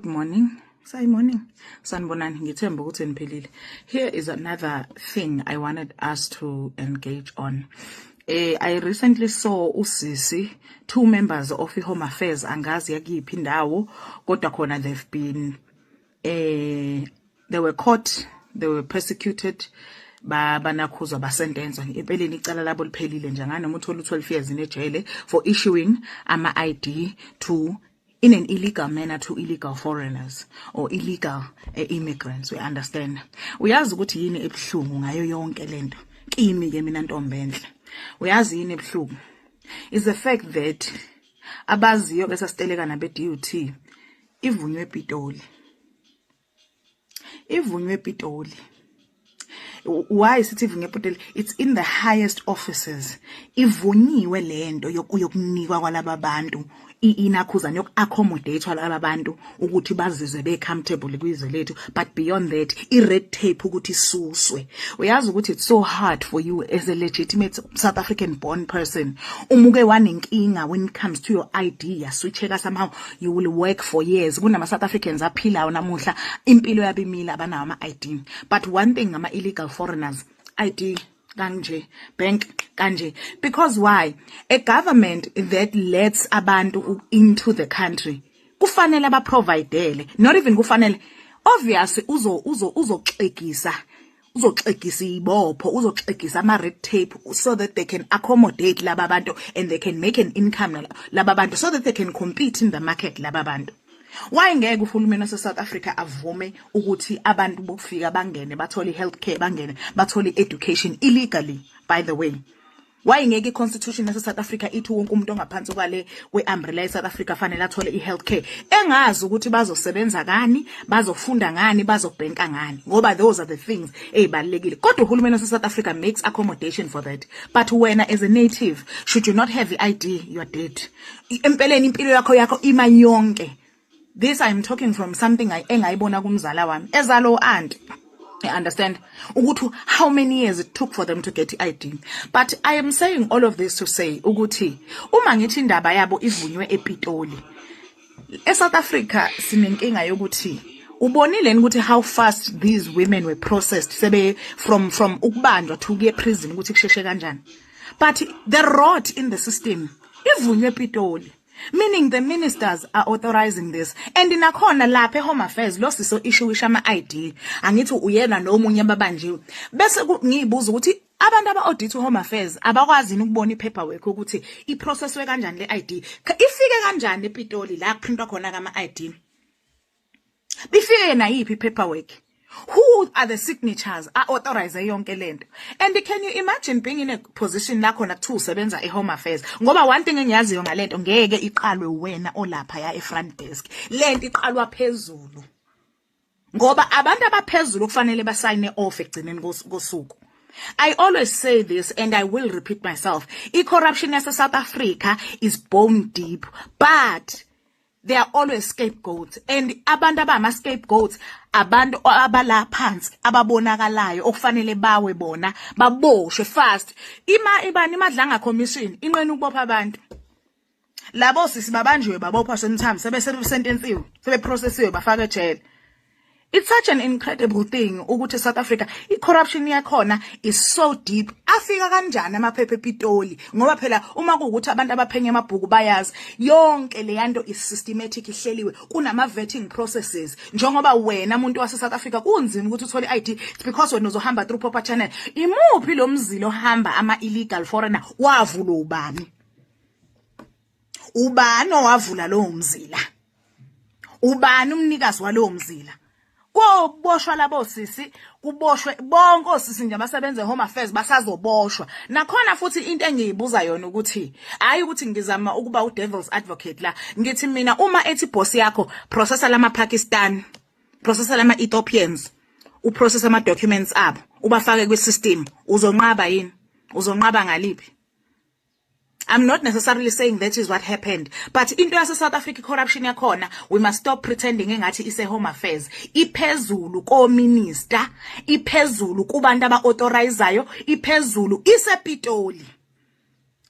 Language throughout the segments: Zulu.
Good morning. Say morning. Sanibonani, ngithemba ukuthi niphelile. Here is another thing I wanted us to engage on. I recently saw usisi, two members of Home Affairs angazi yakiphi indawo kodwa khona they've been they were caught, they were persecuted, banakhuzwa basentenzwa empeleni icala labo liphelile njengana umuntu othola 12 years ejele for issuing ama ID to in an illegal manner to illegal foreigners or illegal immigrants. We understand. Uyazi ukuthi yini ebhlungu ngayo yonke lento. Kimi ke mina Ntombenhle. Uyazi yini ebhlungu? Is the fact that abaziyo bese siteleka nabe DUT ivunywe ePitoli. Ivunywe ePitoli. Why is it even ePitoli? It's in the highest offices. Ivunyiwe lento yokunikwa kwalaba bantu inakhuza yoku-accommodate laba bantu ukuthi bazizwe be-comfortable kwizwe lethu, but beyond that i-red tape ukuthi isuswe. Uyazi ukuthi it's so hard for you as a legitimate South African born person umuke wanenkinga when it comes to your ID yaswitcheka somehow you will work for years. Kunama South Africans aphilayo namuhla impilo yabimila abanawo ama-ID, but one thing ngama illegal foreigners ID kanje, bank kanje. Because why? A government that lets abantu into the country kufanele abaprovidele, not even kufanele, obviously uzoxegisa ibopho, uzoxegisa ama red tape so that they can accommodate laba bantu and they can make an income laba bantu so that they can compete in the market laba bantu. Why ngeke uhulumeni wase South Africa avume ukuthi abantu bokufika bangene bathole healthcare, bangene bathole education illegally? By the way, why ngeke iconstitution yase South Africa ithi wonke umuntu ongaphansi kwale weumbrella ye South Africa fanele athole ihealthcare? Engazi ukuthi bazosebenza ngani, bazofunda ngani, bazobhenka ngani, ngoba those are the things ezibalekile. Kodwa uhulumeni wase South Africa makes accommodation for that. But when as a native, should you not have the ID, you are dead. Empeleni impilo yakho ima yonke. This I'm talking from something engayibona kumzala wami ezalo aunt. I understand ukuthi how many years it took for them to get ID. But I am saying all of this to say ukuthi uma ngithi indaba yabo ivunywe ePitoli, eSouth Africa sinenkinga yokuthi ubonile ukuthi how fast these women were processed sebe from ukubanjwa to kuye prison ukuthi kusheshe kanjani. But the rot in the system ivunywe ePitoli, meaning the ministers are authorizing this. And inakhona lapha Home Affairs lo siso issue ama ID angithi uyena nomunye ababanjiwe bese ngiyibuza ukuthi abantu aba-audit Home Affairs abakwazi ukubona ipaperwork ukuthi iprocesswe kanjani le ID, ifike kanjani ePitoli la kuprintwa khona kama ID, bifike na yipi ipaperwork, who are the signatures are authorized yonke lento. And can you imagine being in a position la khona kuthi usebenza eHome Affairs? Ngoba one thing engiyaziyo ngalento ngeke iqalwe wena olapha ya front desk, lento iqalwa phezulu ngoba abantu abaphezulu kufanele basayine off egcineni kosuku. I always say this and I will repeat myself. I-corruption yase South Africa is bone deep, but they are always scapegoats, and abantu abama scapegoats abantu abala phansi ababonakalayo okufanele bawe bona baboshwe fast. Ibani imadlanga commission inqena ukubopha abantu labo sisi babanjiwe babopha sometimes sebe sentensiwe sebe processiwe bafaka ejele. It's such an incredible thing ukuthi South Africa i-corruption yakhona is so deep. Afika kanjani amaphepha ePitoli ngoba phela uma kuukuthi abantu abaphenya amabhuku bayazi yonke le yanto is systematic, ihleliwe, kunama vetting processes. Njengoba wena umuntu wase South Africa kunzima ukuthi uthole ID, it's because wena uzohamba through proper channel. Imuphi lo mzilo hamba ama illegal foreigner wavula ubani? Ubani owavula lo mzila? Ubani umnikazi walo mzila? Kuboshwa labo sisi, kuboshwe bonke osisi nje abasebenza eHome Affairs basazoboshwa. Nakhona futhi into engiyibuza yona ukuthi hayi ukuthi ngizama ukuba udevil's advocate la, ngithi mina uma ethi boss yakho processor lama Pakistan, processor lama Ethiopians, uprocess ama documents abo ubafake kwisystem, uzonqaba yini? Uzonqaba ngaliphi? I'm not necessarily saying that is what happened, but into yase South Africa corruption yakhona, we must stop pretending engathi ise Home Affairs. Iphezulu ko minister, iphezulu kubantu aba authorizayo, iphezulu ise Pitoli.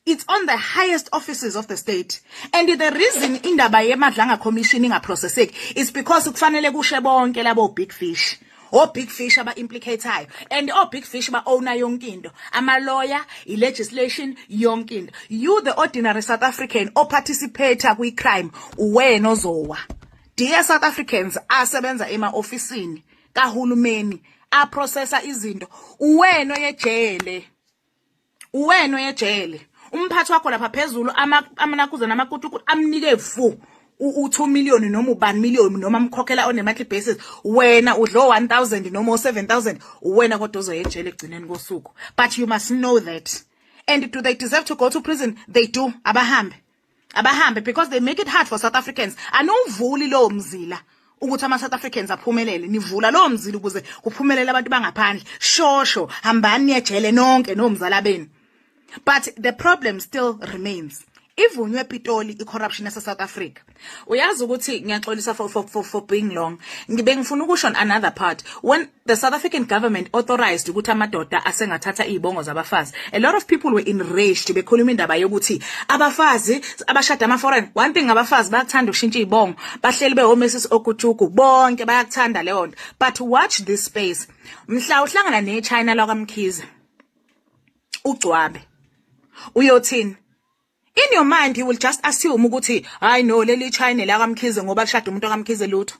It's on the highest offices of the state. And the reason indaba yemadlanga commission ingaprocesseki is because kufanele kushe bonke labo big fish. O big fish aba implicate and o big fish ba owner yonke into. Ama lawyer, legislation yonke into. You the ordinary South African o participate kwi crime wena ozowa. Dear South Africans asebenza ema ofisini kahulumeni a processa izinto wena oyejele. Wena oyejele. Umphathi wakho lapha phezulu amanakuze namakutu amnike fu u2 million noma u1 million noma amkhokhela on a monthly basis wena udlo 1000 noma 7000 wena kodwa uzoyejele egcineni kosuku. But you must know that. And do they deserve to go to prison? They do. Abahambe because they make it hard for South Africans. Anovuli lo mzila ukuthi ama South Africans aphumelele. Nivula lo mzila ukuze kuphumelele abantu bangaphandle. Shosho hambani ejele nonke nomzala beni. But the problem still remains. Ivunywe Pitoli i-corruption yase South Africa. Uyazi ukuthi ngiyaxolisa for being long. Ngibe ngifuna ukusho on another part. When the South African government authorized ukuthi amadoda asengathatha izibongo zabafazi, a lot of people were enraged bekhuluma indaba yokuthi abafazi abashada ama foreign. One thing abafazi bayathanda ukushintsha izibongo, bahleli behomesis okujuku bonke bayakuthanda leyo nto. But watch this space. Mhla uhlangana neChina lakwamkhize. Ugcwabe. Uyothini? In your mind, you will just assume ukuthi I know leli China la kaMkhize ngoba kushada umuntu kaMkhize lutho.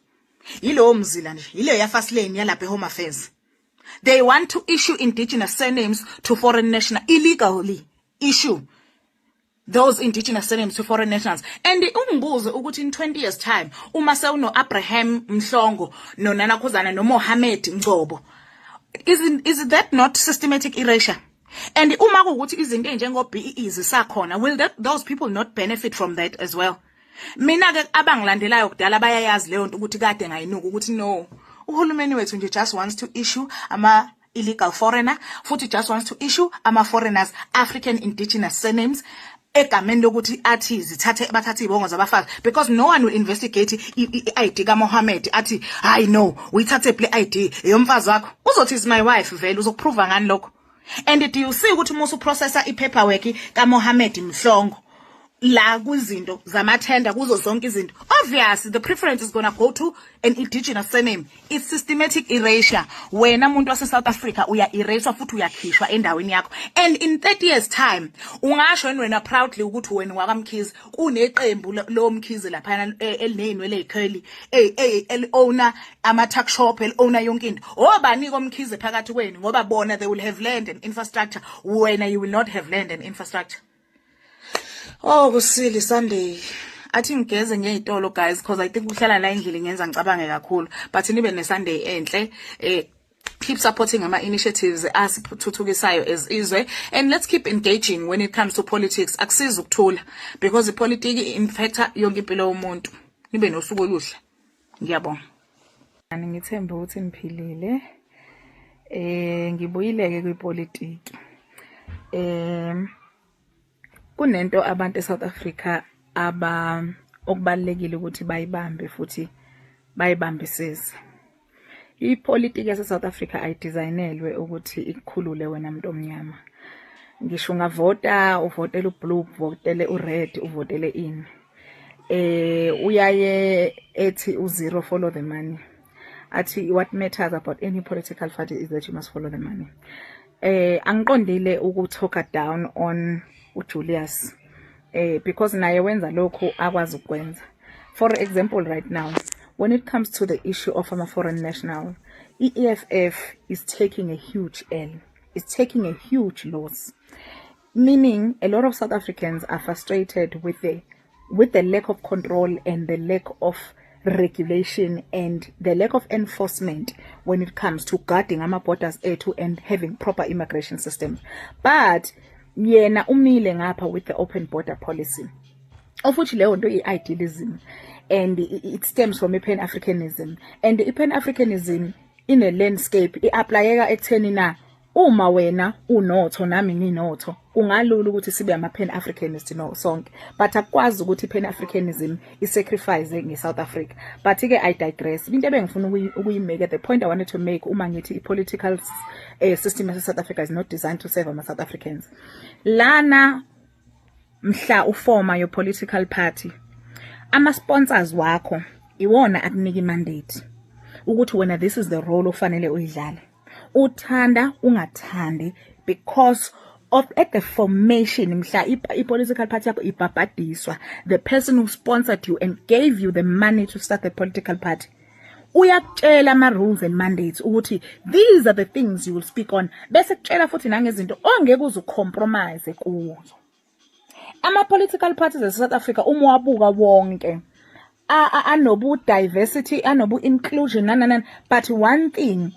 Yilo mzila nje, yile ya first lane yalapha eHome Affairs. They want to issue indigenous surnames to foreign nationals illegally. Issue those indigenous surnames to foreign nationals. And ungibuze ukuthi in 20 years time uma sewuno Abraham Mhlongo no Nana Khuzana no Mohammed Ngcobo. Is that not systematic erasure? And uma kuukuthi izinto enjengo BEE zisakhona, will those people not benefit from that as well? Mina ke abangilandelayo kudala bayayazi leyo nto ukuthi kade ngayinuka ukuthi no, uhulumeni wethu nje just wants to issue ama illegal foreigner, futhi just wants to issue ama foreigners African indigenous surnames egameni lokuthi athi zithathe bathathe izibongo zabafazi, because no one will investigate i-ID ka Mohammed athi I know uyithathe ple ID yomfazi wakho, uzothi is my wife vele uzokuprove ngani lokho. And do you see ukuthi musu processor ipaperwork ka Mohammed Mhlongo la kuzinto zamathenda kuzo zonke izinto, obviously the preference is going to go to an indigenous surname. It's systematic erasure. Wena muntu wase South Africa uya erase futhi uyakhishwa endaweni yakho, and in 30 years time ungasho wena proudly ukuthi wena wakamkhize kuneqembu lo mkhize lapha elinenwele ekheli el owner ama tuck shop el owner yonke into. Obani komkhize phakathi kwenu ngoba bona they will have land and infrastructure, wena you will not have land and infrastructure. Oh, kusile Sunday. Athi ngigeze ngeyitolo guys because I think uhlala la endlini ngenza ngicabange kakhulu, but nibe ne Sunday enhle. Keep supporting ama initiatives asithuthukisayo as izwe, and let's keep engaging when it comes to politics. Akusiza ukuthula because ipolitiki infecta yonke impilo yomuntu. Nibe nosuku oluhle. Ngiyabonga. Ngithemba ukuthi niphilile. Ngibuyileke kwipolitiki. Kunento abantu eSouth Africa okubalekile ukuthi bayibambe futhi bayibambisise. Ipolitiki yaseSouth Africa ayidesignelwe ukuthi ikukhulule wena umuntu omnyama. Ngisho ungavota, uvotele ublue, uvotele ured, uvotele in. Uyaye ethi u0 follow the money. Athi what matters about any political party is that you must follow the money. Angiqondile ukutalka down on Julius because naye wenza lokho akwazi ukwenza. For example, right now when it comes to the issue of a foreign national, EFF is taking a huge L. It's taking a huge loss, meaning a lot of South Africans are frustrated with the lack of control and the lack of regulation and the lack of enforcement when it comes to guarding our borders and having proper immigration systems. But yena umile ngapha with the open border policy, of which leyo nto i-idealism, and it stems from pan-Africanism, and pan-Africanism in a landscape i-aplayeka ekutheni na uma wena unotho nami nginotho kungalula ukuthi sibe ama pan-Africanist no sonke, but akwazi ukuthi pan-Africanism is-sacrifice nge-South Africa. But ke I digress. Into ebengifuna ukuyimake, the point I wanted to make uma ngithi political system of South Africa is not designed to serve ama South Africans. Lana mhla uforma your political party, ama-sponsors wakho iwona akunika mandate ukuthi wena this is the role ofanele uyidlale. Uthanda ungathandi because of at the formation mhla i-political party yakho ibhabhadiswa, the person who sponsored you and gave you the money to start the political party uyakutshela ama-rules and mandates ukuthi these are the things you will speak on, bese kutshela futhi nangezinto ongeke uzucompromise kuzo. Ama-political parties e-South Africa uma wabuka wonke anobu diversity, anobu inclusion nananana, but one thing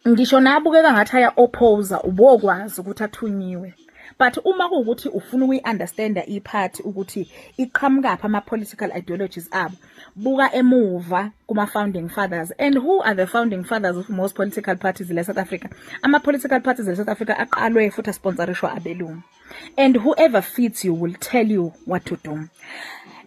ngisho nabukeka ngathi aya oppose ubokwazi ukuthi athunyiwe, but uma kuwukuthi ufuna ukuyi-understanda iphathi ukuthi iqhamukaphi ama-political ideologies abo, buka emuva kuma-founding fathers. And who are the founding fathers of most political parties in South Africa? Ama-political parties in South Africa aqalwe futhi asponsorishwa abelungu, and whoever fits you will tell you what to do.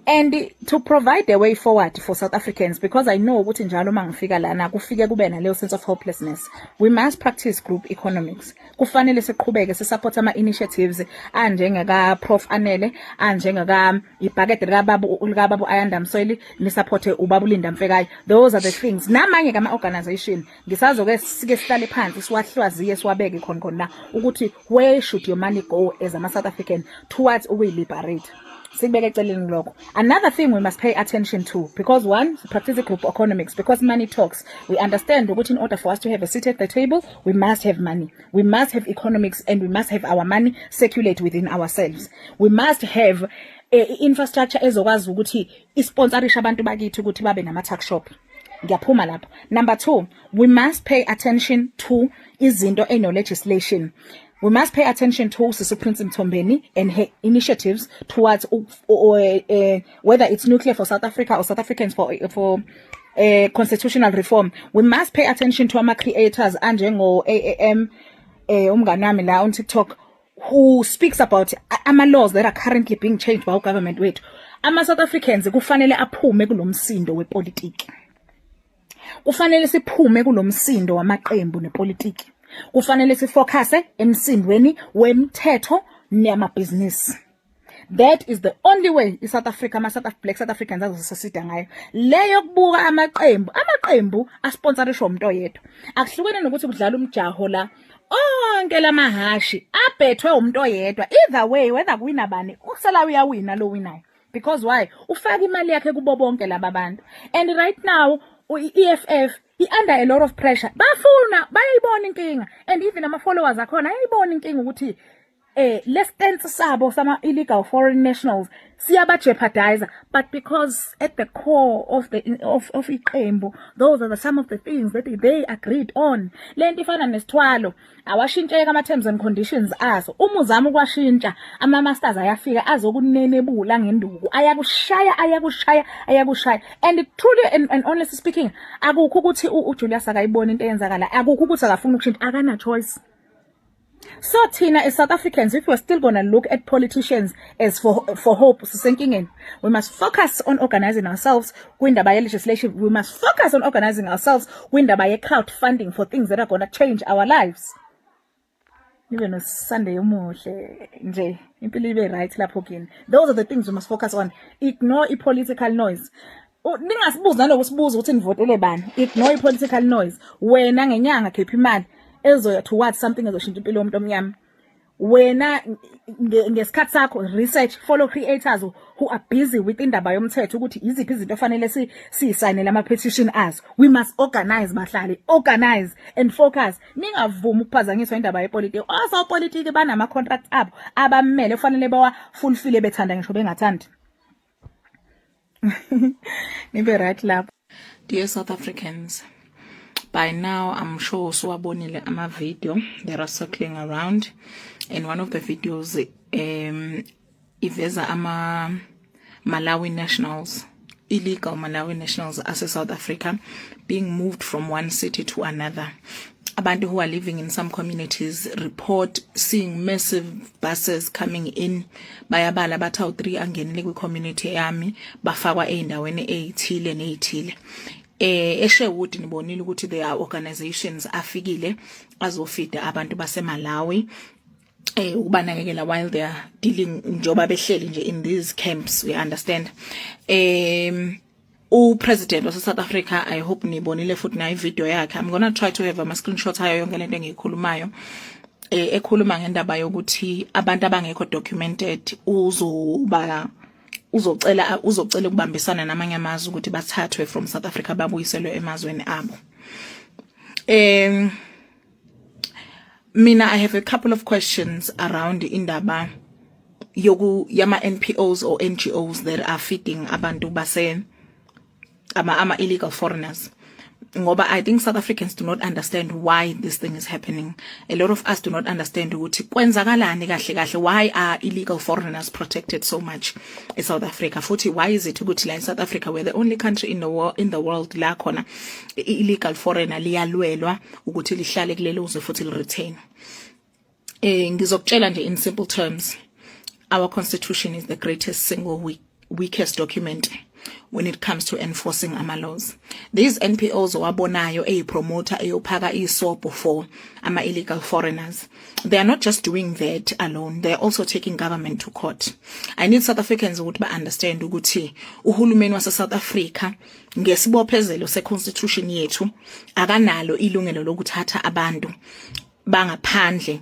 And to provide a way forward for South Africans, because I know ukuthi njalo mangifika lana kufike kube naleyo sense of hopelessness, we must practice group economics. Kufanele siqhubeke sisupport ama-initiatives anjengaka Prof Anele, anjengaka ibhakede likababu Ayanda Msoili, nisupporte uBabu Linda Mfekayo. Those are the things. Namanye kama organization ngisazoke sike sihlale phansi siwahlwaziye siwabeke khona la ukuthi where should your money go as a South African towards ukuyi-liberate. Another thing we must pay attention to, because one, practice group economics, because money talks. We understand that in order for us to have a seat at the table, we must have money. We must have economics, and we must have our money circulate within ourselves. We must have infrastructure ezokwazi ukuthi isponsorisha abantu bakithi ukuthi babe nama-tax shop. Ngiyaphuma lapho. Number two, we must pay attention to izinto eno legislation. We must pay attention to Sisi Prince Mtombeni and her initiatives towards whether it's nuclear for South Africa or South Africans for constitutional reform. We must pay attention to our creators, Anjengo AAM, umganami la on TikTok, who speaks about laws that are currently being changed by our government. Wait, South Africans kufanele aphume kulomsindo wepolitiki. Kufanele siphume kulomsindo wamaqembu nepolitiki. Kufanele sifocuse emsindweni wemthetho nemabhizinisi. That is the only way South Africa, black South Africans azosisida ngayo. Leyo kubuka amaqembu asponsorishwa umuntu oyedwa. Akuhlukene nokuthi kudlala umjaho la onke lamahashi abhethwe umuntu oyedwa. Either way, whether kuwina bani, usala uyawina lo winayo. Because why? Ufaka imali yakhe kubo bonke laba bantu. And right now, EFF under a lot of pressure. Bafuna bayayibona inkinga, and even ama-followers akhona ayayibona inkinga ukuthi less dance sabo sama illegal foreign nationals siyaba jeopardize, but because at the core of the of iqembu, those are some of the things that they agreed on. Lento ifana nesithwalo awashintsheka ama terms and conditions aso. Uma uzama ukwashintsha ama masters ayafika azokunenebula ngenduku, ayakushaya. And truly and honestly speaking, akukho ukuthi uJulius akayibona into eyenzakala, akukho ukuthi akafuna ukushintsha, akana choice. So Tina, as South Africans, if we're still going to look at politicians as for hope sinking in, we must focus on organizing ourselves by legislation. We must focus on organizing ourselves by crowdfunding for things that are going to change our lives. Even on Sunday, those are the things we must focus on. Ignore political noise. Ignore political noise. Wena ngenyanga khipha imali towards something ezoshintsha impilo yomuntu omnyama. Wena ngesikhathi sakho research, follow creators who are busy with indaba yomthetho ukuthi iziphi izinto fanele siyisayinele ama-petition azo. We must organize bahlali, organize and focus. Ningavumi ukuphazanyiswa indaba yepolitiki. Osopolitiki banama-contract abo abamele kufanele bawafulfile bethanda ngisho bengathandi. Nibe right lapho. Dear South Africans, by now, I'm sure swabonile ama video that are circling around. In one of the videos, iveza ama Malawi nationals, illegal Malawi nationals as South Africa, being moved from one city to another. Abantu who are living in some communities report seeing massive buses coming in. Bayabala bathawu 3 angenile kwi community yami bafakwa endaweni eyithile. eSherwood nibonile ukuthi there are organizations afikile azofida abantu baseMalawi ukubanakekela while they are dealing njoba behleli nje in these camps, we understand. President of South Africa, I hope nibonile futhi na video yakhe. I'm going to try to have a screenshot hayo yonke lento engiyikhulumayo. Ekhuluma ngendaba yokuthi abantu abangekho documented uzocela ukubambisana namanye amazwe ukuthi bathathwe from South Africa babuyiselwe emazweni abo. Mina, I have a couple of questions around indaba yama NPOs or NGOs that are feeding abantu base ama illegal foreigners. Ngoba I think South Africans do not understand why this thing is happening. A lot of us do not understand ukuthi kwenzakalani kahle kahle, why are illegal foreigners protected so much in South Africa. Futhi why is it ukuthi la in South Africa we're the only country in the world la khona illegal foreigner liyalwelwa ukuthi lihlale kulelo uzwe futhi li-retain. Ngizokutshela nje in simple terms, our constitution is the greatest single weakest document when it comes to enforcing our laws. These NPOs wabonayo promoter eyophaka isobho for ama illegal foreigners, they are not just doing that alone, they are also taking government to court. I need South Africans ukuthi ba understand ukuthi uhulumeni wase South Africa ngesibophezelo se constitution yethu akanalo ilungelo lokuthatha abantu bangaphandle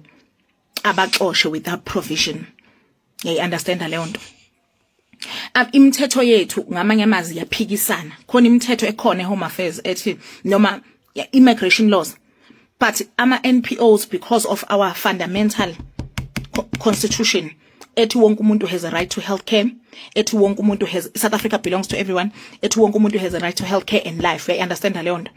abaxoshwe without provision. You understand leyo nto? Imithetho yethu ngamanye amazwi yaphikisana. Khona imithetho ekhona eHome Affairs ethi noma immigration laws, but ama NPOs, because of our fundamental constitution, ethi wonke umuntu has a right to healthcare, ethi wonke umuntu has, South Africa belongs to everyone, ethi wonke umuntu has a right to healthcare and life. We understand leyo nto.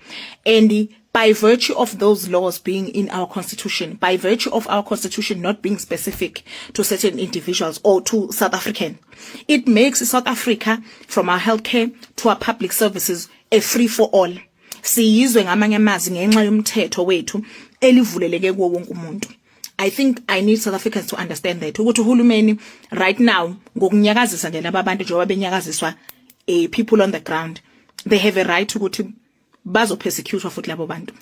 And by virtue of those laws being in our constitution, by virtue of our constitution not being specific to certain individuals or to South African, it makes South Africa, from our healthcare to our public services, a free for all. Siyizwe ngamanye amazwi ngenxa yomthetho wethu elivuleleke kuwo wonke umuntu. I think I need South Africans to understand that ukuthi uhulumeni right now ngokunyakazisa nje laba bantu njengoba benyakaziswa people on the ground, they have a right ukuthi bazo persecute futhi labo bantu.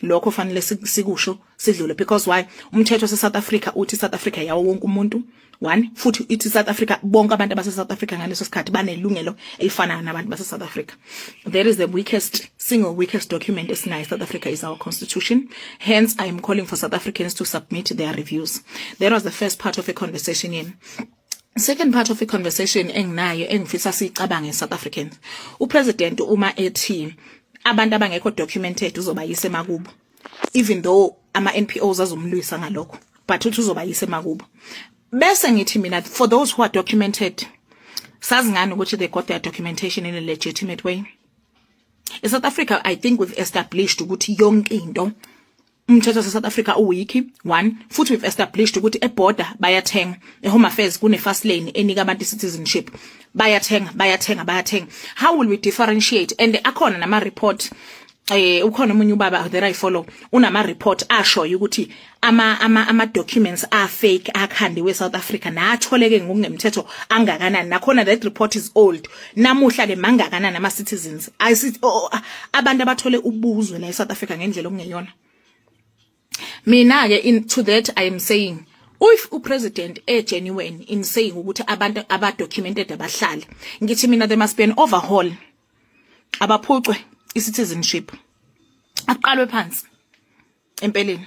Lokho fanele sikusho sidlule, because why? Umthetho wase South Africa uthi South Africa yawo wonke umuntu. One, futhi ithi South Africa bonke abantu base South Africa ngaleso sikhathi banelungelo elifana nabantu base South Africa. That is the single weakest document esinayo. South Africa is our constitution. Hence, I am calling for South Africans to submit their reviews. That was the first part of a conversation in. Second part of a conversation enginayo engifisa sicabange South Africans. Upresident uma ethi abantu abangekho documented uzobayisa emakubo, even though ama NPOs azomlwisa ngalokho, but uthi uzobayisa emakubo. Bese ngithi mina, for those who are documented, sazi ngani ukuthi they got their documentation in a legitimate way? In South Africa, I think we've established ukuthi yonke into umthetho wase South Africa uwiki. One, futhi we've established ukuthi eborder bayathenga, eHome Affairs kune fast lane enika abantu citizenship, bayathenga. How will we differentiate? And akhona nama report ukhona umunye ubaba that I follow unama report asho ukuthi ama documents are fake akhandiwe South Africa natholeke ngokungemthetho angakanani. Nakhona that report is old, namuhla ke mangakanani ama citizens abantu abathole ubuzwe la eSouth Africa ngendlela okungeyona. Mina ke into that I am saying, if upresident genuine in saying ukuthi abantu abadocumented abahlali, ngithi mina there must be an overhaul, abaphucwe i-citizenship, aqalwe phansi empeleni,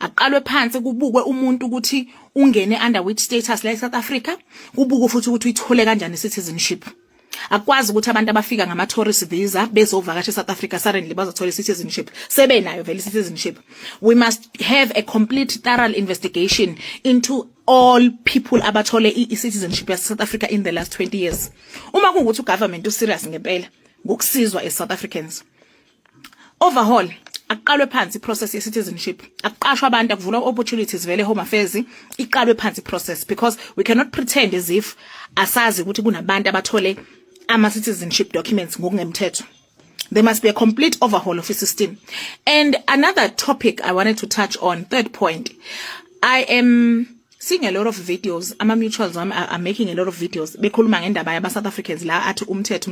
aqalwe phansi kubukwe umuntu ukuthi ungene under which status la eSouth Africa, kubukwe futhi ukuthi uyithole kanjani i-citizenship. Akwazi ukuthi abantu abafika ngama tourist visa bezovakasha eSouth Africa suddenly bazothola citizenship, sebenayo vele citizenship. We must have a complete thorough investigation into all people abathole i-citizenship ya South Africa in the last 20 years. Uma kungukuthi ugovernment userious ngempela ngokusizwa eSouth Africans, overhaul, aqalwe phansi process ye citizenship, aqashwe abantu, akuvula opportunities vele Home Affairs iqalwe phansi process, because we cannot pretend as if asazi ukuthi kunabantu abathole ama citizenship documents ngokungemthetho. There must be a complete overhaul of the system. And another topic I wanted to touch on, third point, I am seeing a lot of videos, ama mutuals are making a lot of videos bekhuluma ngendaba yaba South Africans la athi umthetho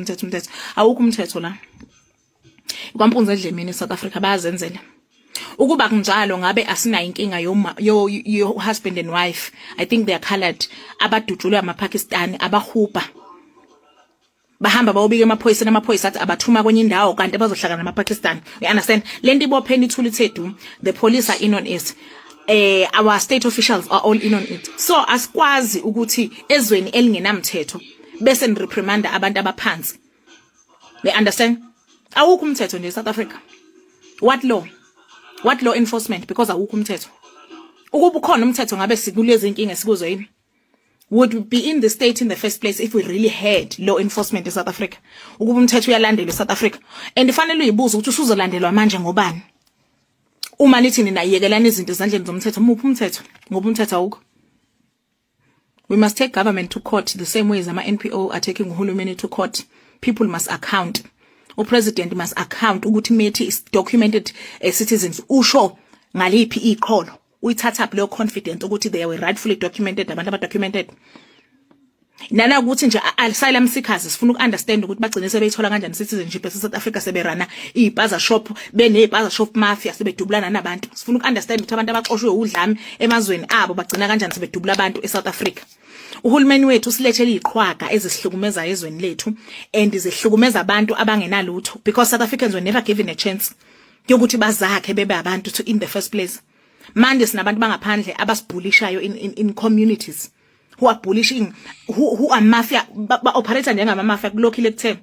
awukho umthetho la. Kwampunza endlemini eSouth Africa bayazenzela. ukuba kunjalo ngabe asina inkinga yo husband and wife. I think they are colored, abadutshulwe amaPakistani, abahupa bahamba bayobika amaphoyisa athi abathuma kwenye indawo kanti bazohlangana namaPakistani. You understand? Lento ibopheni ithuli thethu, the police are in on it. Our state officials are all in on it. So asikwazi ukuthi ezweni elingenamthetho bese nireprimanda abantu abaphansi. You understand? Awukho umthetho nje South Africa. What law enforcement? Because awukho umthetho. Ukuba ukhona umthetho ngabe sikulezi inkinga esikuzo yini? Would we be in the state in the first place if we really had law enforcement in South Africa? Ukuba umthetho uyalandelwa eSouth Africa. And ifanele uyibuza ukuthi usuzolandelwa manje ngobani? Uma lithi nina iyekelana izinto ezandleni zomthetho, muphi umthetho? Ngoba umthetho awukho. We must take government to court the same way as ama NPO are taking uhulumeni to court. People must account. President must account ukuthi methi is documented citizens usho ngaliphi iqholo. Uyithatha up leyo confidence ukuthi they were rightfully documented, abantu abadocumented. Nana ukuthi nje asylum seekers sifuna ukunderstand ukuthi bagcine sebeyithola kanjani citizenship eSouth Africa seberana ibaza shop benebaza shop mafia sebedubulana nabantu. Sifuna ukunderstand ukuthi abantu abaxoshwe udlame emazweni abo bagcina kanjani sebedubula abantu eSouth Africa. Uhulumeni wethu usilethele iqhwaga ezihlukumeza ezweni lethu and izihlukumeza abantu abangenalutho because South Africans were never given a chance yokuthi bazakhe bebe abantu in the first place. Manje sinabantu bangaphandle abasibhulishayo in communities who are bullying, who are mafia, operate njengama mafia kulokile kuthe.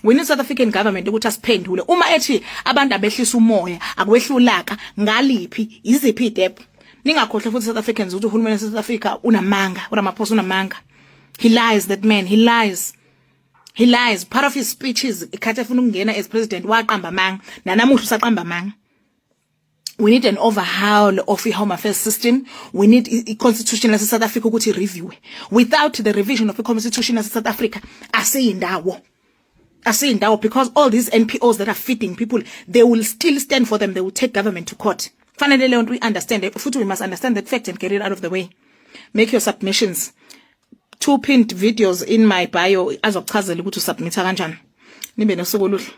We need South African government ukuthi asiphendule uma ethi abantu abehlisa umoya akwehlulaka ngaliphi iziphi idep. Ningakhohle futhi South Africans ukuthi uhulumeni South Africa unamanga, uRamaphosa unamanga. He lies, that man, he lies. He lies. Part of his speeches ikhathe funa ukungena as president waqamba amanga, nanamuhla usaqamba amanga. We need an overhaul of the Home Affairs system. We need a constitution as South Africa ukuthi review. Without the revision of the constitution as South Africa, asiyindawo because all these NPOs that are feeding people, they will still stand for them. They will take government to court. Finally, we understand it. We must understand that fact and get it out of the way. Make your submissions. 2 pinned videos in my bio azokuchazela ukuthi usubmit kanjani. Nibe nosuku oluhle.